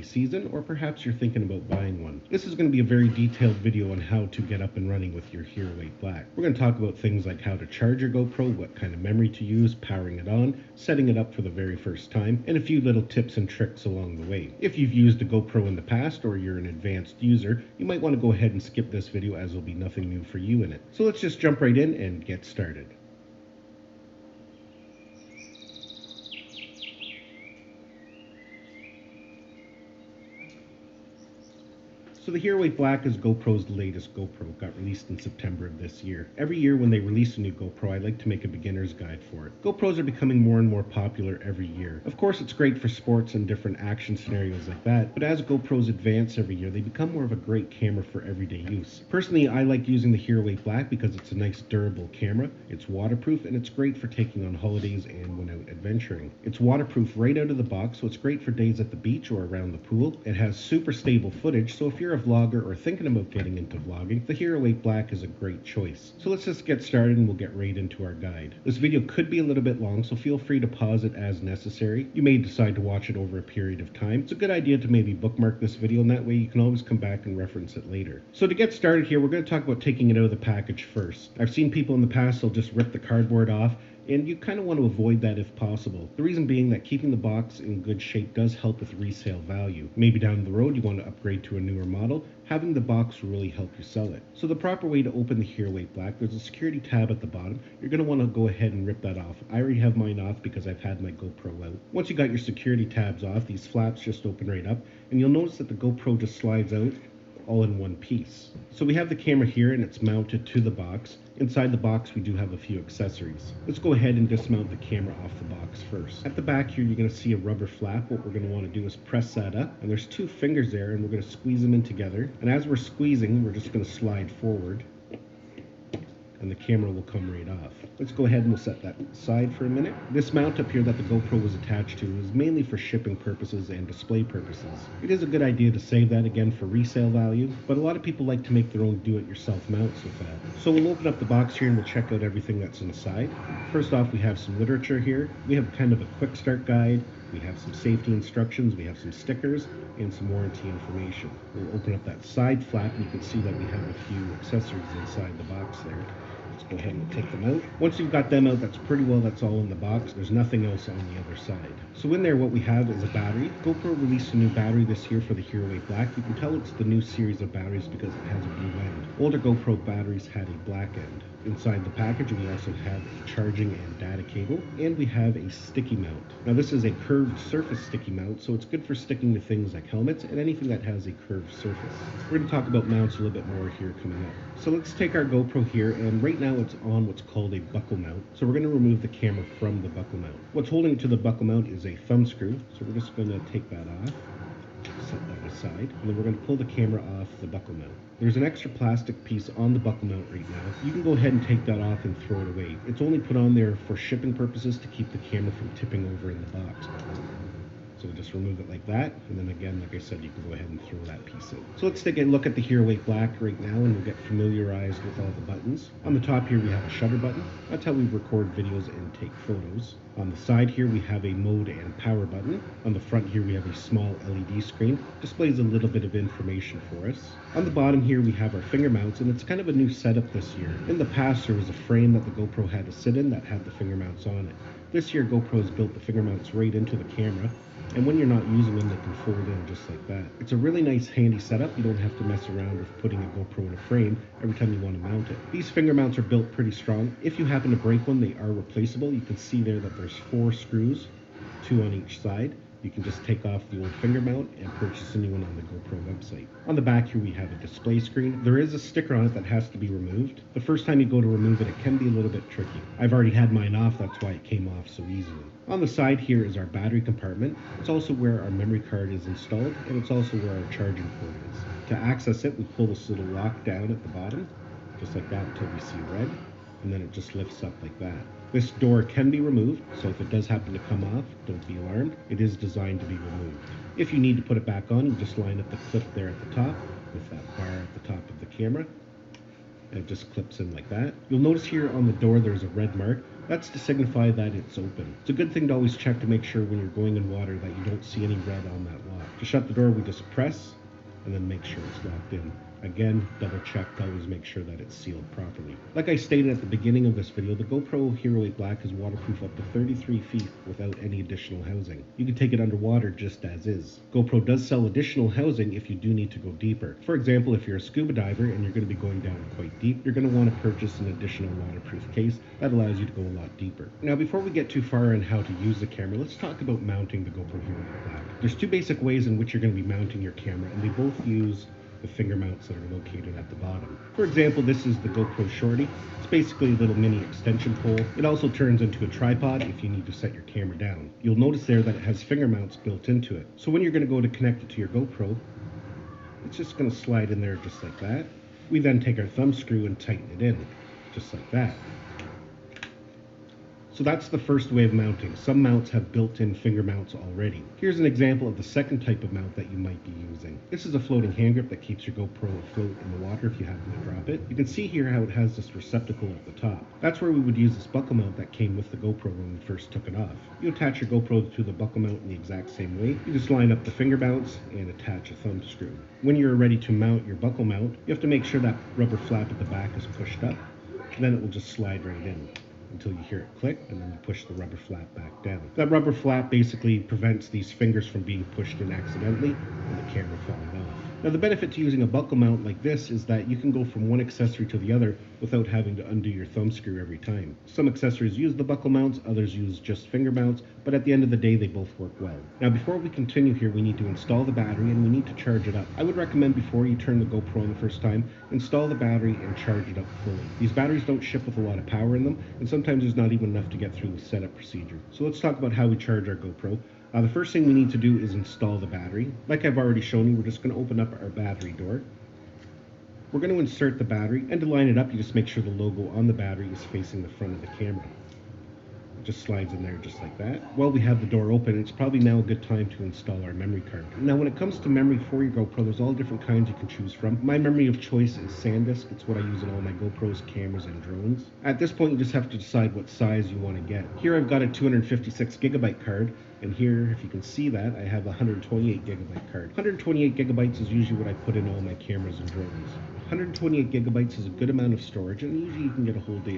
season, or perhaps you're thinking about buying one. This is going to be a very detailed video on how to get up and running with your Hero 8 Black. We're going to talk about things like how to charge your GoPro, what kind of memory to use, powering it on, setting it up for the very first time, and a few little tips and tricks along the way. If you've used a GoPro in the past or you're an advanced user, you might want to go ahead and skip this video as there'll be nothing new for you in it. So let's just jump right in and get started. So the Hero 8 Black is GoPro's latest GoPro. It got released in September of this year. Every year when they release a new GoPro, I like to make a beginner's guide for it. GoPros are becoming more and more popular every year. Of course, it's great for sports and different action scenarios like that, but as GoPros advance every year, they become more of a great camera for everyday use. Personally, I like using the Hero 8 Black because it's a nice durable camera, it's waterproof, and it's great for taking on holidays and when out adventuring. It's waterproof right out of the box, so it's great for days at the beach or around the pool. It has super stable footage, so if you're a vlogger or thinking about getting into vlogging, the Hero 8 Black is a great choice. So let's just get started and we'll get right into our guide. This video could be a little bit long, so feel free to pause it as necessary. You may decide to watch it over a period of time. It's a good idea to maybe bookmark this video, and that way you can always come back and reference it later. So to get started here, we're going to talk about taking it out of the package first. I've seen people in the past, they'll just rip the cardboard off, and you kind of want to avoid that if possible. The reason being that keeping the box in good shape does help with resale value. Maybe down the road you want to upgrade to a newer model, having the box will really help you sell it. So the proper way to open the Hero 8 Black, there's a security tab at the bottom. You're going to want to go ahead and rip that off. I already have mine off because I've had my GoPro out. Once you got your security tabs off, these flaps just open right up, and you'll notice that the GoPro just slides out all in one piece. So we have the camera here and it's mounted to the box. Inside the box we do have a few accessories. Let's go ahead and dismount the camera off the box first. At the back here you're going to see a rubber flap. What we're going to want to do is press that up, and there's two fingers there, and we're going to squeeze them in together, and as we're squeezing we're just going to slide forward and the camera will come right off. Let's go ahead and we'll set that aside for a minute. This mount up here that the GoPro was attached to is mainly for shipping purposes and display purposes. It is a good idea to save that again for resale value, but a lot of people like to make their own do-it-yourself mounts with that. So we'll open up the box here and we'll check out everything that's inside. First off, we have some literature here. We have kind of a quick start guide. We have some safety instructions, we have some stickers, and some warranty information. We'll open up that side flap and you can see that we have a few accessories inside the box there. Let's go ahead and take them out. Once you've got them out, that's all in the box. There's nothing else on the other side. So in there what we have is a battery. GoPro released a new battery this year for the Hero 8 Black. You can tell it's the new series of batteries because it has a blue end. Older GoPro batteries had a black end. Inside the package we also have a charging and data cable, and we have a sticky mount. Now this is a curved surface sticky mount, so it's good for sticking to things like helmets and anything that has a curved surface. We're going to talk about mounts a little bit more here coming up. So let's take our GoPro here, and right now it's on what's called a buckle mount. So we're going to remove the camera from the buckle mount. What's holding it to the buckle mount is a thumb screw, so we're just going to take that off. Set that aside, and then we're going to pull the camera off the buckle mount. There's an extra plastic piece on the buckle mount right now. You can go ahead and take that off and throw it away. It's only put on there for shipping purposes to keep the camera from tipping over in the box. So just remove it like that, and then again, like I said, you can go ahead and throw that piece in. So let's take a look at the Hero 8 Black right now, and we'll get familiarized with all the buttons. On the top here we have a shutter button. That's how we record videos and take photos. On the side here we have a mode and power button. On the front here we have a small LED screen. Displays a little bit of information for us. On the bottom here we have our finger mounts, and it's kind of a new setup this year. In the past there was a frame that the GoPro had to sit in that had the finger mounts on it. This year GoPro has built the finger mounts right into the camera, and when you're not using them, they can fold in just like that. It's a really nice handy setup. You don't have to mess around with putting a GoPro in a frame every time you want to mount it. These finger mounts are built pretty strong. If you happen to break one, they are replaceable. You can see there that there's 4 screws, 2 on each side. You can just take off the old finger mount and purchase a new one on the GoPro website. On the back here we have a display screen. There is a sticker on it that has to be removed. The first time you go to remove it, it can be a little bit tricky. I've already had mine off, that's why it came off so easily. On the side here is our battery compartment. It's also where our memory card is installed, and it's also where our charging port is. To access it, we pull this little lock down at the bottom, just like that until we see red, and then it just lifts up like that. This door can be removed, so if it does happen to come off, don't be alarmed. It is designed to be removed. If you need to put it back on, you just line up the clip there at the top with that bar at the top of the camera. And it just clips in like that. You'll notice here on the door there's a red mark. That's to signify that it's open. It's a good thing to always check to make sure when you're going in water that you don't see any red on that lock. To shut the door, we just press and then make sure it's locked in. Again, double check to always make sure that it's sealed properly. Like I stated at the beginning of this video, the GoPro Hero 8 Black is waterproof up to 33 feet without any additional housing. You can take it underwater just as is. GoPro does sell additional housing if you do need to go deeper. For example, if you're a scuba diver and you're going to be going down quite deep, you're going to want to purchase an additional waterproof case that allows you to go a lot deeper. Now, before we get too far on how to use the camera, let's talk about mounting the GoPro Hero 8 Black. There's two basic ways in which you're going to be mounting your camera, and they both use the finger mounts that are located at the bottom. For example, this is the GoPro Shorty. It's basically a little mini extension pole. It also turns into a tripod if you need to set your camera down. You'll notice there that it has finger mounts built into it. So when you're going to go to connect it to your GoPro, it's just going to slide in there just like that. We then take our thumb screw and tighten it in, just like that. So that's the first way of mounting. Some mounts have built-in finger mounts already. Here's an example of the second type of mount that you might be using. This is a floating hand grip that keeps your GoPro afloat in the water if you happen to drop it. You can see here how it has this receptacle at the top. That's where we would use this buckle mount that came with the GoPro when we first took it off. You attach your GoPro to the buckle mount in the exact same way. You just line up the finger mounts and attach a thumb screw. When you're ready to mount your buckle mount, you have to make sure that rubber flap at the back is pushed up. Then it will just slide right in until you hear it click, and then you push the rubber flap back down. That rubber flap basically prevents these fingers from being pushed in accidentally and the camera falling off. Now, the benefit to using a buckle mount like this is that you can go from one accessory to the other without having to undo your thumb screw every time. Some accessories use the buckle mounts, others use just finger mounts, but at the end of the day, they both work well. Now, before we continue here, we need to install the battery and we need to charge it up. I would recommend before you turn the GoPro on the first time, install the battery and charge it up fully. These batteries don't ship with a lot of power in them, and sometimes there's not even enough to get through the setup procedure. So let's talk about how we charge our GoPro. The first thing we need to do is install the battery. Like I've already shown you, we're just going to open up our battery door. We're going to insert the battery, and to line it up, you just make sure the logo on the battery is facing the front of the camera. It just slides in there just like that. While we have the door open, it's probably now a good time to install our memory card. Now, when it comes to memory for your GoPro, there's all different kinds you can choose from. My memory of choice is SanDisk. It's what I use in all my GoPros, cameras, and drones. At this point, you just have to decide what size you want to get. Here I've got a 256 gigabyte card, and here, if you can see that, I have a 128 gigabyte card. 128 gigabytes is usually what I put in all my cameras and drones. 128 gigabytes is a good amount of storage, and usually you can get a whole day of